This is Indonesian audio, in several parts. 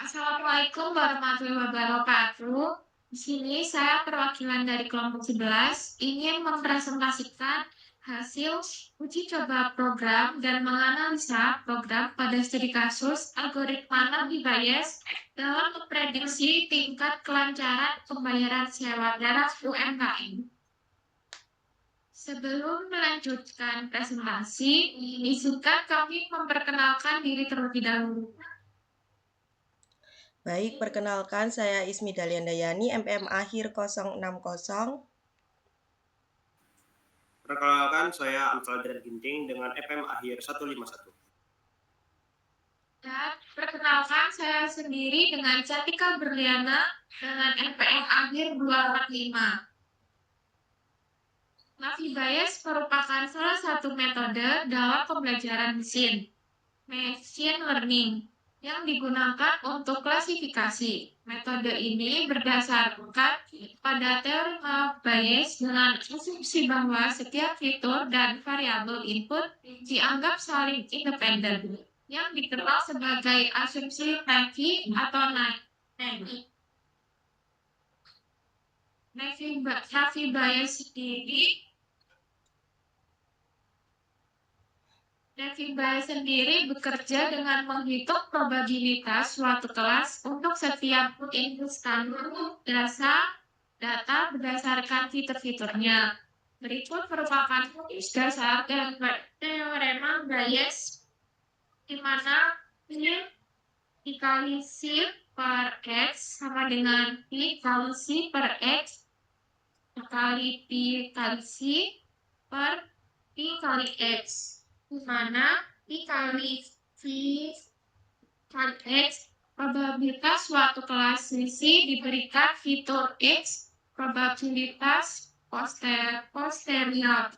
Assalamualaikum warahmatullahi wabarakatuh. Di sini saya perwakilan dari kelompok 11 ingin mempresentasikan hasil uji coba program dan menganalisa program pada studi kasus algoritma Navi Bayes dalam memprediksi tingkat kelancaran pembayaran sewa darat UMKM. Sebelum melanjutkan presentasi, izinkan kami memperkenalkan diri terlebih dahulu. Baik, perkenalkan saya Ismi Daliandayani, MPM akhir 060. Perkenalkan, saya Anfaldrian Ginting dengan FM akhir 151. Dan perkenalkan saya sendiri dengan Catika Berliana dengan MPM akhir 245. Navi Bayes merupakan salah satu metode dalam pembelajaran machine learning, yang digunakan untuk klasifikasi. Metode ini berdasarkan pada teorema Bayes dengan asumsi bahwa setiap fitur dan variabel input dianggap saling independen, yang dikenal sebagai asumsi Navi atau Navi. Navi Bayes sendiri bekerja dengan menghitung probabilitas suatu kelas untuk setiap input standar data berdasarkan fitur-fiturnya. Berikut merupakan dasar dan teorema Bayes, di mana ini dikali C per X sama dengan P kali C per X kali P kali C per P kali X, di mana P kali V kali X probabilitas suatu kelas selisih diberikan fitur X probabilitas posterior.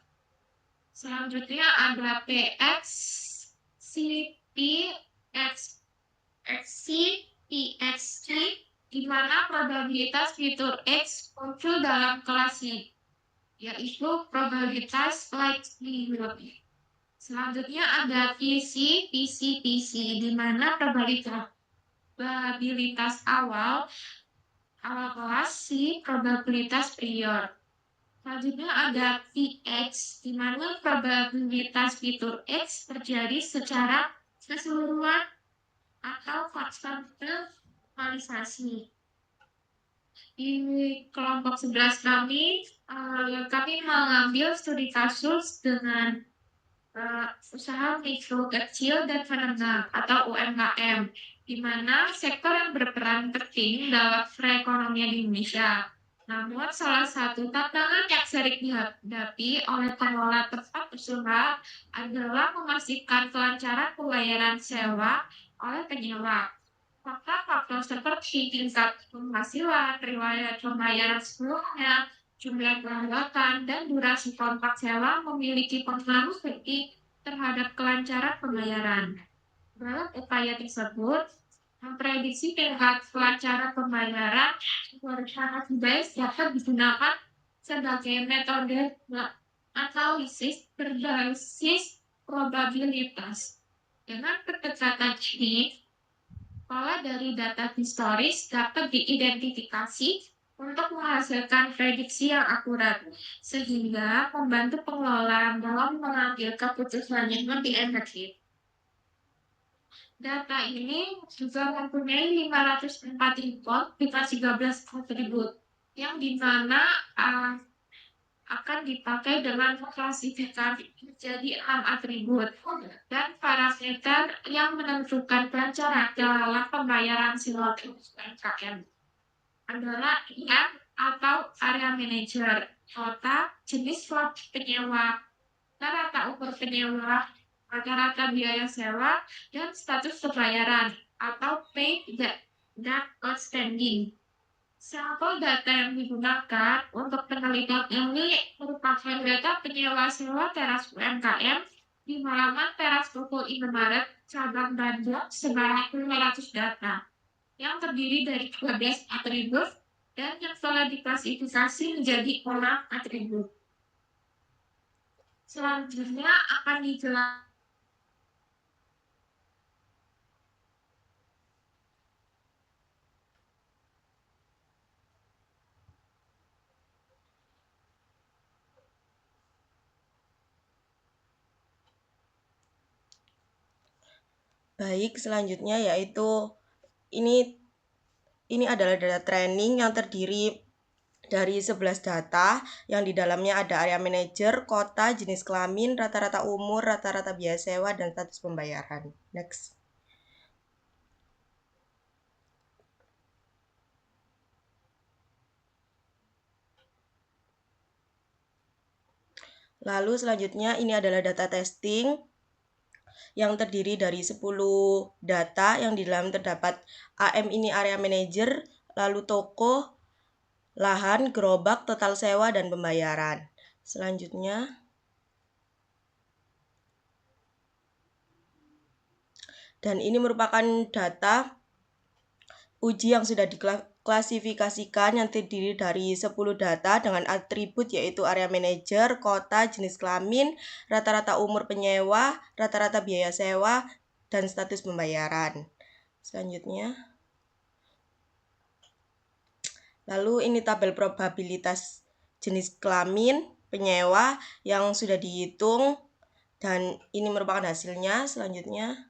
Selanjutnya ada PX, CP, XC, PXC, di mana probabilitas fitur X muncul dalam kelas Y, yaitu probabilitas likelihood. Selanjutnya ada PC, di mana probabilitas awal kelas C, probabilitas prior. Selanjutnya ada PX, di mana probabilitas fitur X terjadi secara keseluruhan atau faktoralisasi. Di kelompok 11 kami mengambil studi kasus dengan usaha mikro kecil dan menengah atau UMKM, di mana sektor yang berperan penting dalam perekonomian di Indonesia. Namun, salah satu tantangan yang sering dihadapi oleh pengelola tempat usaha adalah memastikan kelancaran pembayaran sewa oleh penyewa. Faktor-faktor seperti tingkat penghasilan, riwayat pembayaran sebelumnya, jumlah pelanggan, dan durasi kontrak sewa memiliki pengaruh penting terhadap kelancaran pembayaran. Dalam upaya tersebut, memprediksi tingkat kelancaran pembayaran sangat baik dapat digunakan sebagai metode analisis berbasis probabilitas. Dengan pendekatan ini, pola dari data historis dapat diidentifikasi untuk menghasilkan prediksi yang akurat, sehingga membantu pengelola dalam mengambil keputusan yang lebih efektif. Data ini juga mempunyai 504 report dengan 13 atribut, yang dimana akan dipakai dengan klasifikasi menjadi 6 atribut dan parameter yang menentukan kelancaran dalam pembayaran silaturahmi UMKM adalah IM atau area manager, kota, jenis slot penyewa, rata umur penyewa, rata-rata biaya sewa, dan status pembayaran atau paid dan outstanding. Sampel data yang digunakan untuk penelitian ini merupakan data penyewa sewa teras UMKM di halaman teras toko Indomaret cabang Bandung sebanyak 500 data, yang terdiri dari 12 atribut dan yang telah diklasifikasi menjadi 6 atribut. Selanjutnya akan dijelaskan. Baik, selanjutnya yaitu ini adalah data training yang terdiri dari 11 data yang di dalamnya ada area manager, kota, jenis kelamin, rata-rata umur, rata-rata biaya sewa, dan status pembayaran. Next. Lalu selanjutnya ini adalah data testing yang terdiri dari 10 data yang di dalam terdapat AM ini area manager, lalu toko, lahan, gerobak, total sewa, dan pembayaran. Selanjutnya, dan ini merupakan data uji yang sudah diklasifikasikan yang terdiri dari 10 data dengan atribut yaitu area manager, kota, jenis kelamin, rata-rata umur penyewa, rata-rata biaya sewa, dan status pembayaran. Selanjutnya, lalu ini tabel probabilitas jenis kelamin penyewa yang sudah dihitung dan ini merupakan hasilnya. Selanjutnya,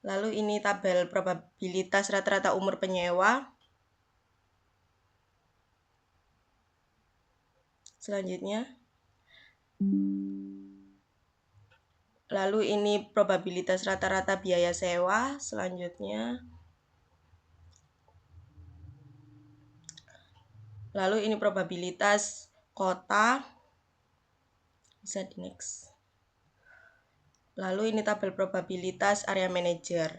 lalu ini tabel probabilitas rata-rata umur penyewa. Selanjutnya, lalu ini probabilitas rata-rata biaya sewa. Selanjutnya, lalu ini probabilitas kota. Bisa di next. Lalu ini tabel probabilitas area manager.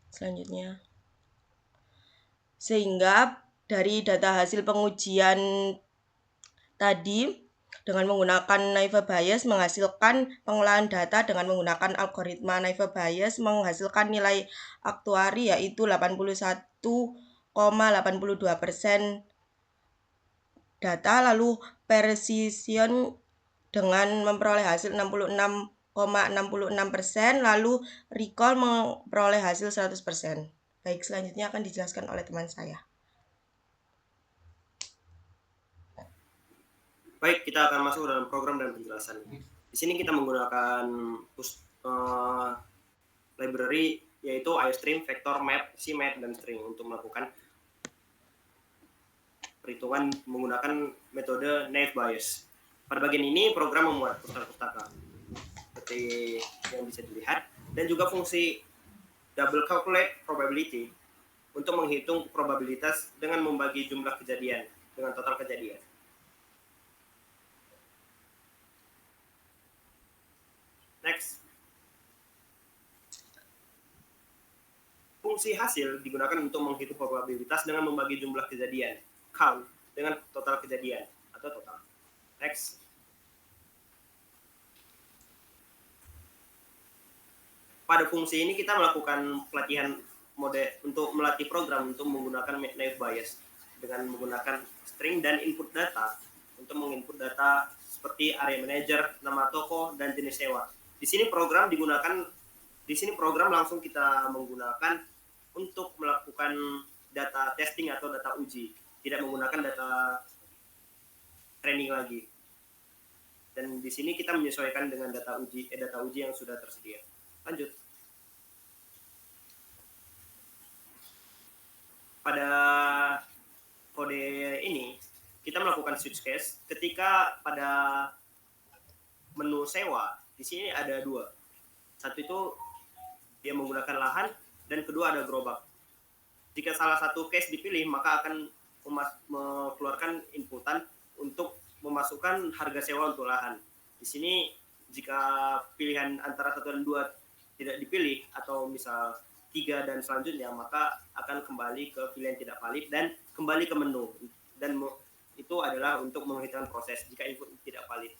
Selanjutnya, sehingga dari data hasil pengujian tadi dengan menggunakan Naive Bayes menghasilkan pengolahan data dengan menggunakan algoritma Naive Bayes menghasilkan nilai aktuari yaitu 81,82% data, lalu precision dengan memperoleh hasil 66,66%, lalu recall memperoleh hasil 100%. Baik, selanjutnya akan dijelaskan oleh teman saya. Baik, kita akan masuk dalam program dan penjelasan. Di sini kita menggunakan library yaitu iStream, Vector, Map, CMap, dan String untuk melakukan perhitungan menggunakan metode Naive Bayes. Pada bagian ini program memuat pustaka-pustaka seperti yang bisa dilihat dan juga fungsi double calculate probability untuk menghitung probabilitas dengan membagi jumlah kejadian dengan total kejadian. Next. Fungsi hasil digunakan untuk menghitung probabilitas dengan membagi jumlah kejadian, count, dengan total kejadian atau total. Next. Pada fungsi ini kita melakukan pelatihan mode untuk melatih program untuk menggunakan Naive Bayes dengan menggunakan string dan input data untuk menginput data seperti area manager, nama toko, dan jenis sewa. Di sini program langsung kita menggunakan untuk melakukan data testing atau data uji, tidak menggunakan data training lagi. Dan di sini kita menyesuaikan dengan data uji yang sudah tersedia. Lanjut. Pada kode ini kita melakukan switch case ketika pada menu sewa di sini ada dua. Satu itu dia menggunakan lahan dan kedua ada gerobak. Jika salah satu case dipilih maka akan mengeluarkan inputan untuk memasukkan harga sewa untuk lahan. Di sini jika pilihan antara 1 dan 2 tidak dipilih atau misal 3 dan selanjutnya maka akan kembali ke pilihan tidak valid dan kembali ke menu, dan itu adalah untuk menghitungkan proses jika input tidak valid.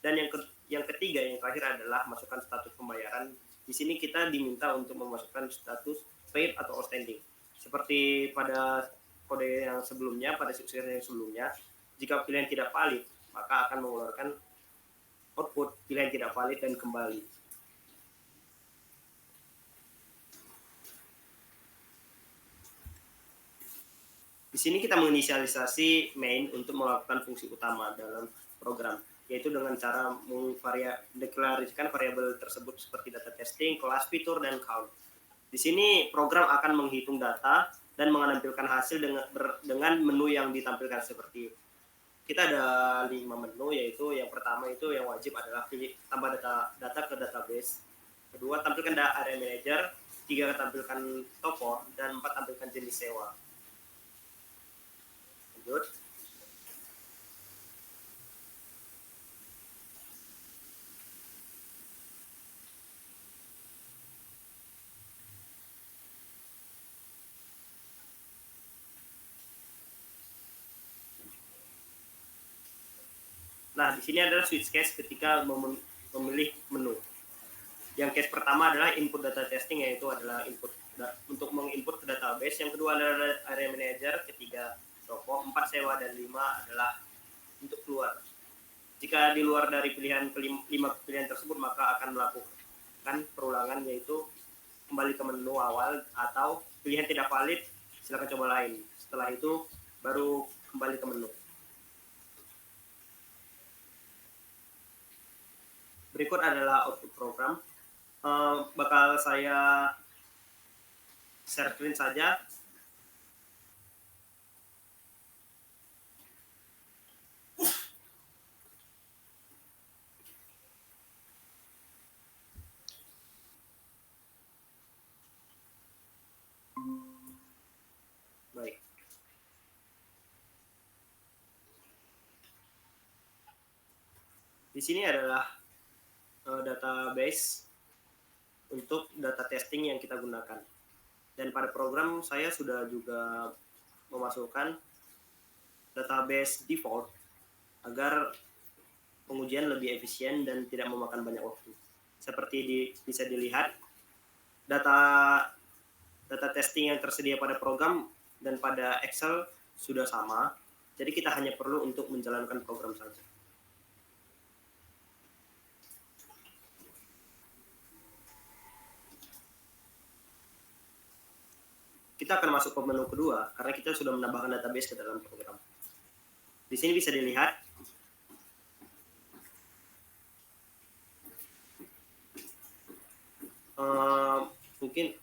Dan yang ketiga, yang terakhir adalah masukkan status pembayaran. Di sini kita diminta untuk memasukkan status paid atau outstanding. Seperti pada kode yang sebelumnya, pada sukses yang sebelumnya, jika pilihan tidak valid maka akan mengeluarkan output pilihan tidak valid dan kembali. Di sini kita menginisialisasi main untuk melakukan fungsi utama dalam program, yaitu dengan cara mendeklarasikan variabel tersebut seperti data testing, kelas, fitur, dan count. Di sini program akan menghitung data dan menampilkan hasil dengan menu yang ditampilkan seperti kita ada 5 menu, yaitu yang pertama itu yang wajib adalah tambah data ke database. Kedua, tampilkan area manager. 3, tampilkan toko. Dan 4, tampilkan jenis sewa. Lanjut. Nah, di sini adalah switch case ketika memilih menu. Yang case pertama adalah input data testing, yaitu adalah untuk menginput ke database. Yang kedua adalah area manager. Ketiga toko. 4 sewa, dan 5 adalah untuk keluar. Jika di luar dari pilihan 5 pilihan tersebut, maka akan melakukan perulangan, yaitu kembali ke menu awal, atau pilihan tidak valid, silakan coba lain. Setelah itu baru kembali ke menu. Berikut adalah output program. Bakal saya share screen saja. Baik. Di sini adalah database untuk data testing yang kita gunakan. Dan pada program saya sudah juga memasukkan database default agar pengujian lebih efisien dan tidak memakan banyak waktu. Seperti bisa dilihat, data testing yang tersedia pada program dan pada Excel sudah sama. Jadi kita hanya perlu untuk menjalankan program saja. Kita akan masuk ke menu kedua karena kita sudah menambahkan database ke dalam program. Di sini bisa dilihat mungkin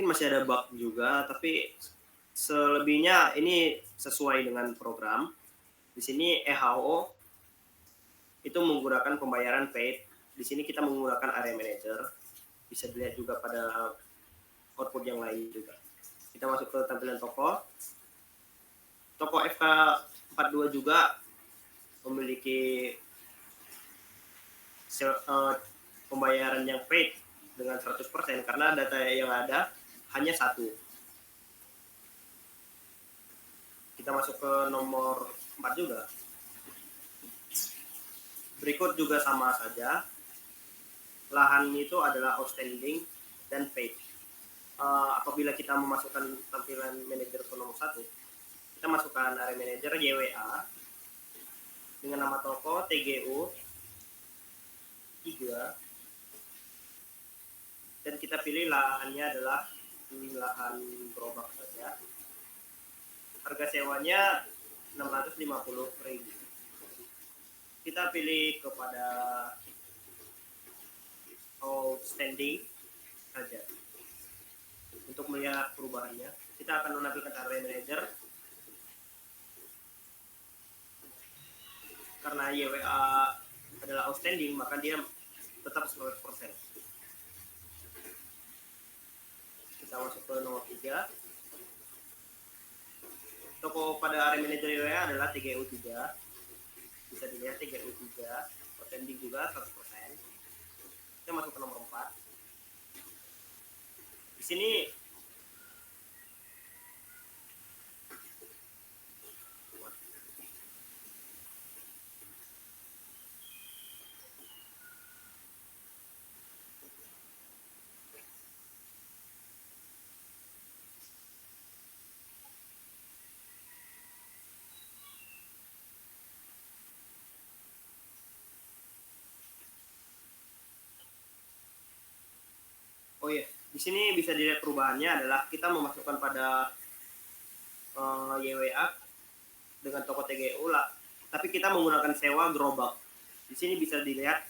masih ada bug juga, tapi selebihnya ini sesuai dengan program. Di sini EHO itu menggunakan pembayaran paid. Di sini kita menggunakan area manager. Bisa dilihat juga pada output yang lain juga. Kita masuk ke tampilan toko. Toko FK42 juga memiliki pembayaran yang paid dengan 100% karena data yang ada hanya 1. Kita masuk ke nomor 4 juga. Berikut juga sama saja. Lahan itu adalah outstanding dan paid. Apabila kita memasukkan tampilan manajer ke nomor 1, kita masukkan area manager YWA dengan nama toko TGU 3, dan kita pilih lahannya adalah lahan gerobak saja. Harga sewanya 650.000. Kita pilih kepada outstanding saja. Untuk melihat perubahannya, kita akan menampilkan area manager. Karena YWA adalah outstanding, maka dia tetap 100%. Kita masuk ke nomor 3. Toko pada area manager YWA adalah TGU 3. Bisa dilihat TGU 3, outstanding juga 100%. Kita masuk ke nomor 4. Di sini di sini bisa dilihat perubahannya adalah kita memasukkan pada YWA dengan toko TGU lah. Tapi kita menggunakan sewa gerobak. Di sini bisa dilihat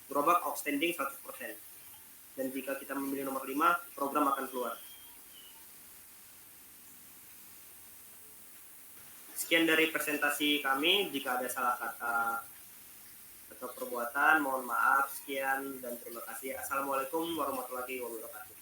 gerobak outstanding 100%. Dan jika kita memilih nomor 5, program akan keluar. Sekian dari presentasi kami. Jika ada salah kata atau perbuatan, mohon maaf. Sekian dan terima kasih. Assalamualaikum warahmatullahi wabarakatuh.